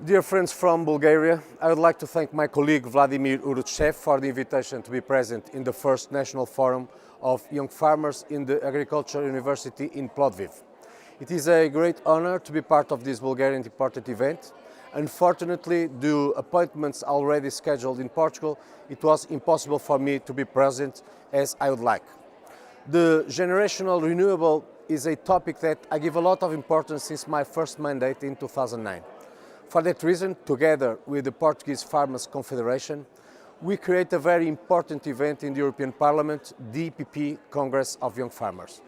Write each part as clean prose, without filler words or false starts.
Dear friends from Bulgaria, I would like to thank my colleague Vladimir Urutsev for the invitation to be present in the first National Forum of Young Farmers in the Agricultural University in Plovdiv. It is a great honor to be part of this Bulgarian important event. Unfortunately, due to appointments already scheduled in Portugal, it was impossible for me to be present as I would like. The generational renewable is a topic that I give a lot of importance since my first mandate in 2009. For that reason, together with the Portuguese Farmers Confederation, we create a very important event in the European Parliament, the EPP Congress of Young Farmers.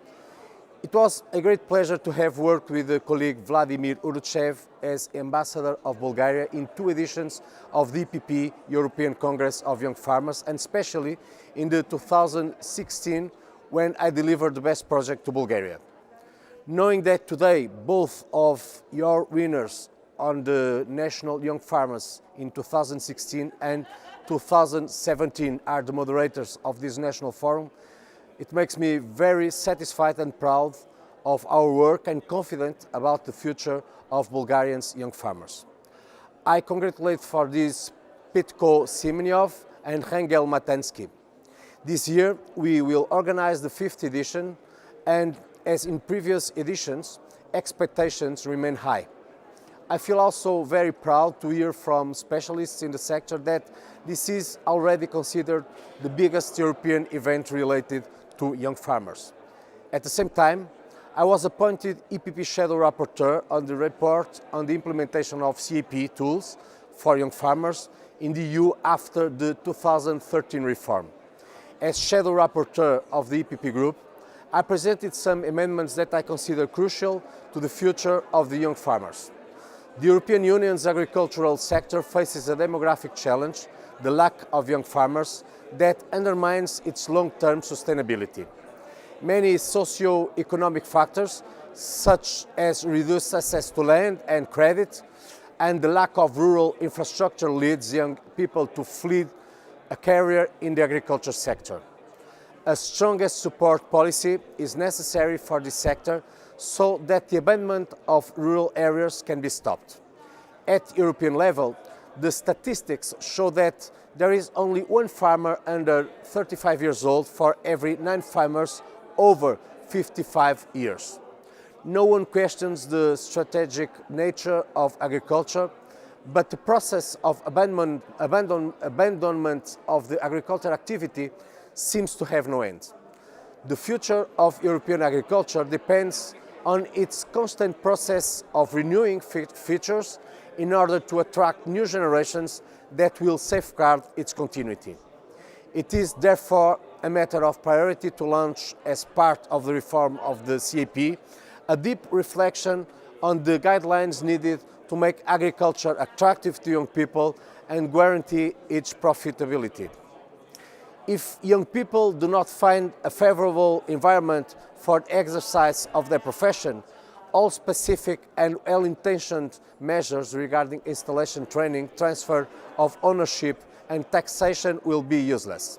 It was a great pleasure to have worked with the colleague Vladimir Urutsev as Ambassador of Bulgaria in 2 editions of the EPP European Congress of Young Farmers, and especially in the 2016 when I delivered the best project to Bulgaria. Knowing that today both of your winners on the National Young Farmers in 2016 and 2017 are the moderators of this National Forum, it makes me very satisfied and proud of our work and confident about the future of Bulgarians' young farmers. I congratulate for this Petko Simenyov and Hengel Matansky. This year we will organize the 5th edition, and as in previous editions, expectations remain high. I feel also very proud to hear from specialists in the sector that this is already considered the biggest European event related to young farmers. At the same time, I was appointed EPP Shadow Rapporteur on the report on the implementation of CAP tools for young farmers in the EU after the 2013 reform. As Shadow Rapporteur of the EPP Group, I presented some amendments that I consider crucial to the future of the young farmers. The European Union's agricultural sector faces a demographic challenge, the lack of young farmers, that undermines its long-term sustainability. Many socio-economic factors, such as reduced access to land and credit, and the lack of rural infrastructure leads young people to flee a career in the agriculture sector. A strongest support policy is necessary for this sector so that the abandonment of rural areas can be stopped. At European level, the statistics show that there is only 1 farmer under 35 years old for every 9 farmers over 55 years. No one questions the strategic nature of agriculture, but the process of abandonment of the agricultural activity seems to have no end. The future of European agriculture depends on its constant process of renewing features in order to attract new generations that will safeguard its continuity. It is therefore a matter of priority to launch, as part of the reform of the CAP, a deep reflection on the guidelines needed to make agriculture attractive to young people and guarantee its profitability. If young people do not find a favorable environment for the exercise of their profession, all specific and well-intentioned measures regarding installation training, transfer of ownership and taxation will be useless.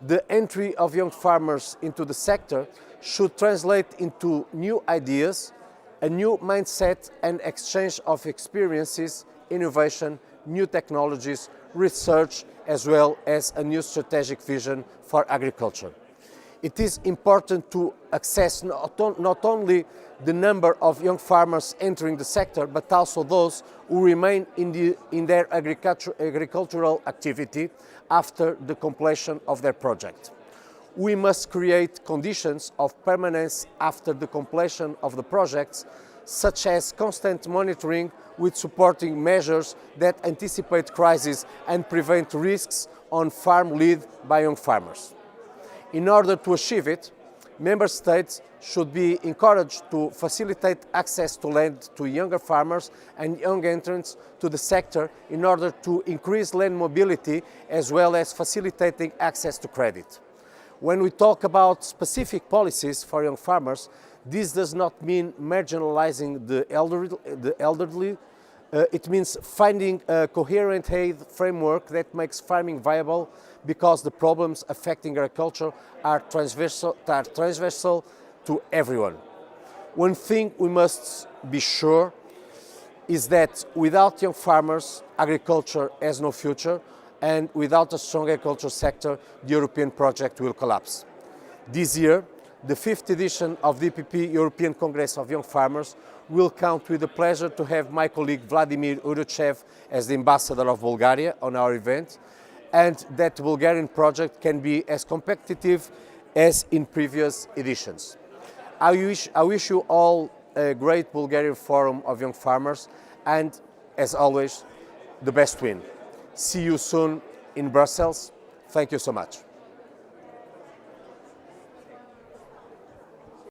The entry of young farmers into the sector should translate into new ideas, a new mindset and exchange of experiences, innovation, new technologies, research, as well as a new strategic vision for agriculture. It is important to assess not only the number of young farmers entering the sector, but also those who remain in their agricultural activity after the completion of their project. We must create conditions of permanence after the completion of the projects, such as constant monitoring with supporting measures that anticipate crises and prevent risks on farm led by young farmers. In order to achieve it, Member States should be encouraged to facilitate access to land to younger farmers and young entrants to the sector in order to increase land mobility as well as facilitating access to credit. When we talk about specific policies for young farmers, this does not mean marginalizing the elderly. It means finding a coherent aid framework that makes farming viable, because the problems affecting agriculture are transversal to everyone. One thing we must be sure is that without young farmers, agriculture has no future, and without a strong agriculture sector, the European project will collapse. This year, the 5th edition of the EPP European Congress of Young Farmers will count with the pleasure to have my colleague Vladimir Urutsev as the ambassador of Bulgaria on our event, and that the Bulgarian project can be as competitive as in previous editions. I wish you all a great Bulgarian Forum of Young Farmers, and as always, the best win. See you soon in Brussels. Thank you so much.